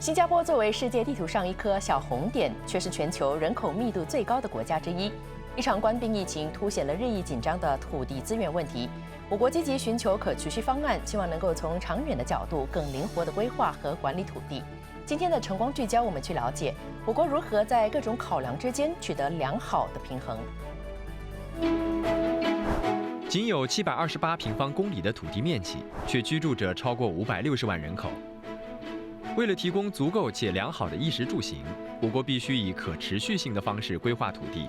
新加坡作为世界地图上一颗小红点，却是全球人口密度最高的国家之一。一场冠病疫情凸显了日益紧张的土地资源问题。我国积极寻求可持续方案，希望能够从长远的角度更灵活地规划和管理土地。今天的晨光聚焦，我们去了解我国如何在各种考量之间取得良好的平衡。仅有728平方公里的土地面积，却居住着超过560万人口。为了提供足够且良好的衣食住行，我国必须以可持续性的方式规划土地，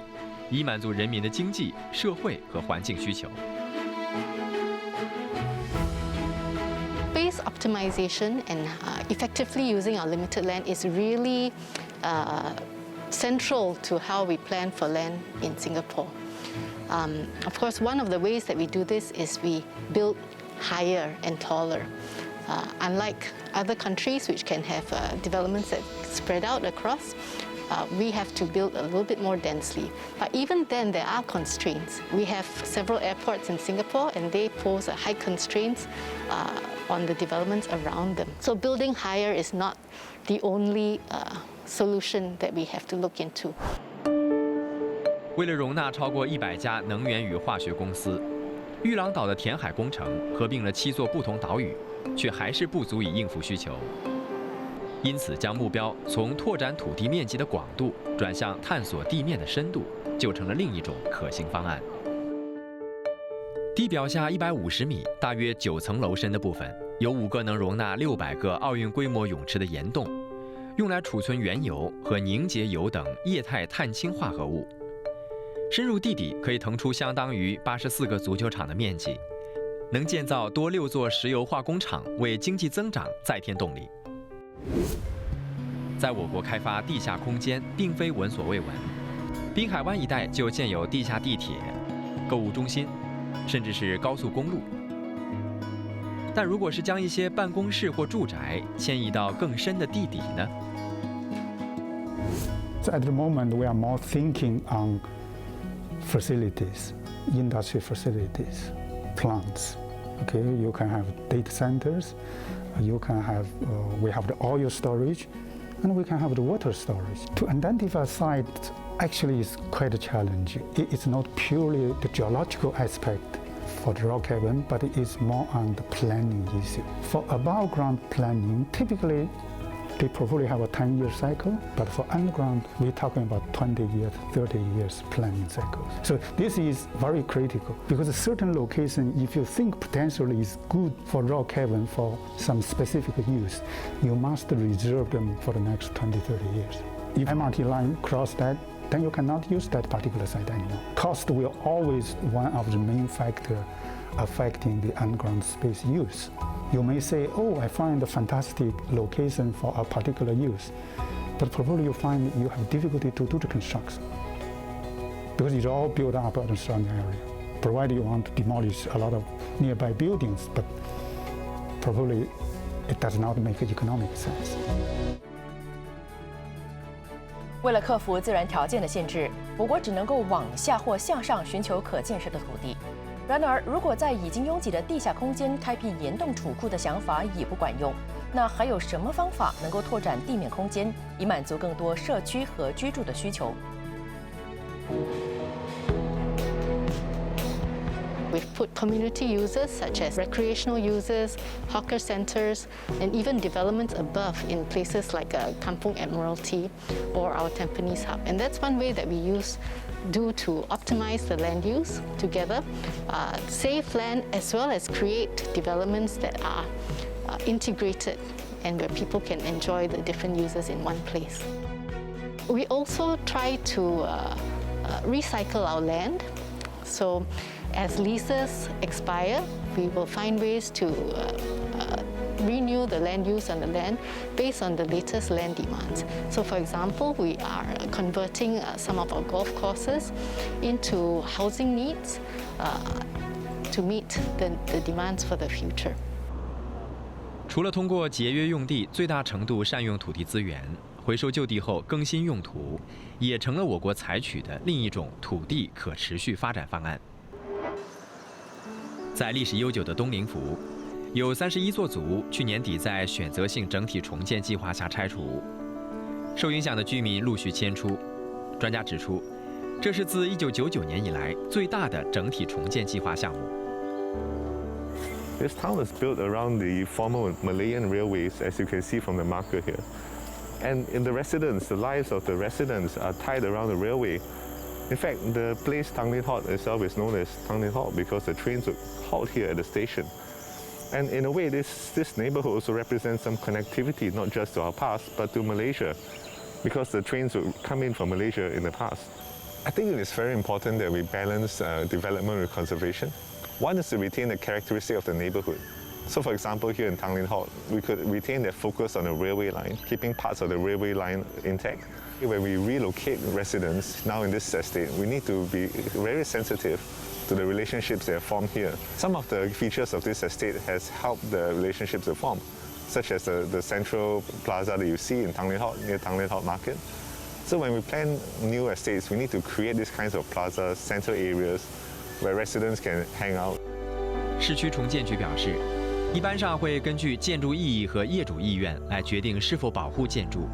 以满足人民的经济、社会和环境需求。Space optimization and effectively using our limited land is really central to how we plan for land in Singapore. Of course, one of the ways that we do this is we build higher and taller. Unlike other countries which can have developments that spread out across, we have to build a little bit more densely. But even then, there are constraints. We have several airports in Singapore, and they pose high constraints on the developments around them. So building higher is not the only solution that we have to look into. 为了容纳超过100家能源与化学公司，玉郎岛的填海工程合并了7座不同岛屿，却还是不足以应付需求。因此，将目标从拓展土地面积的广度转向探索地面的深度，就成了另一种可行方案。地表下150米、大约9层楼深的部分，有5个能容纳600个奥运规模泳池的岩洞，用来储存原油和凝结油等液态碳氢化合物。深入地底可以腾出相当于84个足球场的面积，能建造多6座石油化工厂，为经济增长再添动力。在我国开发地下空间并非闻所未闻，滨海湾一带就建有地下地铁、购物中心，甚至是高速公路。但如果是将一些办公室或住宅迁移到更深的地底呢？ So at the moment, we are more thinking on facilities, industry facilities, plants. Okay, you can have data centers, you can have, we have the oil storage, and we can have the water storage. To identify sites actually is quite a challenge. It's not purely the geological aspect for the rock cavern, but it is more on the planning issue. For above ground planning, typically they probably have a 10-year cycle, but for underground, we're talking about 20 years, 30 years planning cycles. So this is very critical because a certain location, if you think potentially is good for rock cavern for some specific use, you must reserve them for the next 20, 30 years. If MRT line cross that, then you cannot use that particular site anymore. Cost will always one of the main factors affecting the underground space use. You may say, oh, I find a fantastic location for a particular use, but probably you find you have difficulty to do the construction because it's all built up in the surrounding area. Provided you want to demolish a lot of nearby buildings, but probably it does not make economic sense. 为了克服自然条件的限制，我国只能够往下或向上寻求可建设的土地。然而，如果在已经拥挤的地下空间开辟岩洞储库的想法也不管用，那还有什么方法能够拓展地面空间，以满足更多社区和居住的需求？ We've put community users such as recreational users, hawker centers, and even developments above in places like Kampung Admiralty or our Tampines hub. And that's one way that we do to optimize the land use together, save land as well as create developments that are integrated and where people can enjoy the different uses in one place. We also try to recycle our land. So as leases expire, we will find ways to renew the land use on the land based on the latest land demands. So for example, we are converting some of our golf courses into housing needs to meet the demands for the future. 除了通过节约用地、最大程度善用土地资源，回收旧地后更新用途，也成了我国采取的另一种土地可持续发展方案。在历史悠久的东宁府，有31座组去年底在选择性整体重建计划下拆除，受影响的居民陆续迁出。专家指出，这是自1999年以来最大的整体重建计划项目。 This town is built around the former Malayan railways, as you can see from the marker here. And in the residents, the lives of the residents are tied around the railway. In fact, the place Tanglin Halt itself is known as Tanglin Halt because the trains would halt here at the station. And in a way, this neighborhood also represents some connectivity, not just to our past, but to Malaysia, because the trains would come in from Malaysia in the past. I think it is very important that we balance development with conservation. One is to retain the characteristic of the neighborhood. So for example, here in Tanglin Halt, we could retain that focus on the railway line, keeping parts of the railway line intact. When we relocate residents now in this estate, we need to be very sensitive to the relationships that are formed here. Some of the features of this estate has helped the relationships to form, such as the central plaza that you see in Tanglin Halt, near Tanglin Halt Market. So when we plan new estates, we need to create these kinds of plazas, central areas, where residents can hang out. 市区重建局表示，一般上会根据建筑意义和业主意愿来决定是否保护建筑。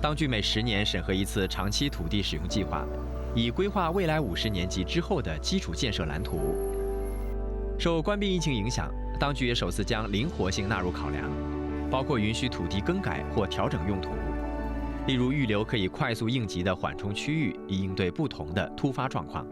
当局每10年审核一次长期土地使用计划，以规划未来50年及之后的基础建设蓝图。受冠病疫情影响，当局也首次将灵活性纳入考量，包括允许土地更改或调整用途，例如预留可以快速应急的缓冲区域，以应对不同的突发状况。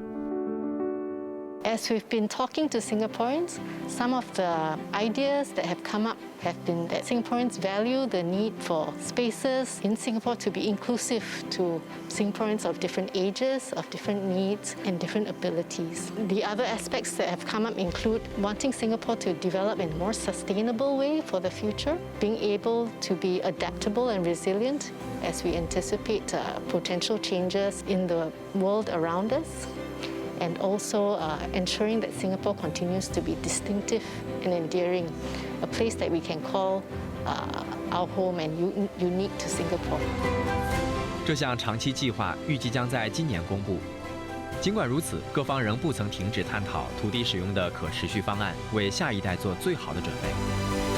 As we've been talking to Singaporeans, some of the ideas that have come up have been that Singaporeans value the need for spaces in Singapore to be inclusive to Singaporeans of different ages, of different needs, and different abilities. The other aspects that have come up include wanting Singapore to develop in a more sustainable way for the future, being able to be adaptable and resilient as we anticipate potential changes in the world around us, and also ensuring that Singapore continues to be distinctive and endearing, a place that we can call our home and unique to Singapore. 这项长期计划预计将在今年公布。尽管如此，各方仍不曾停止探讨土地使用的可持续方案，为下一代做最好的准备。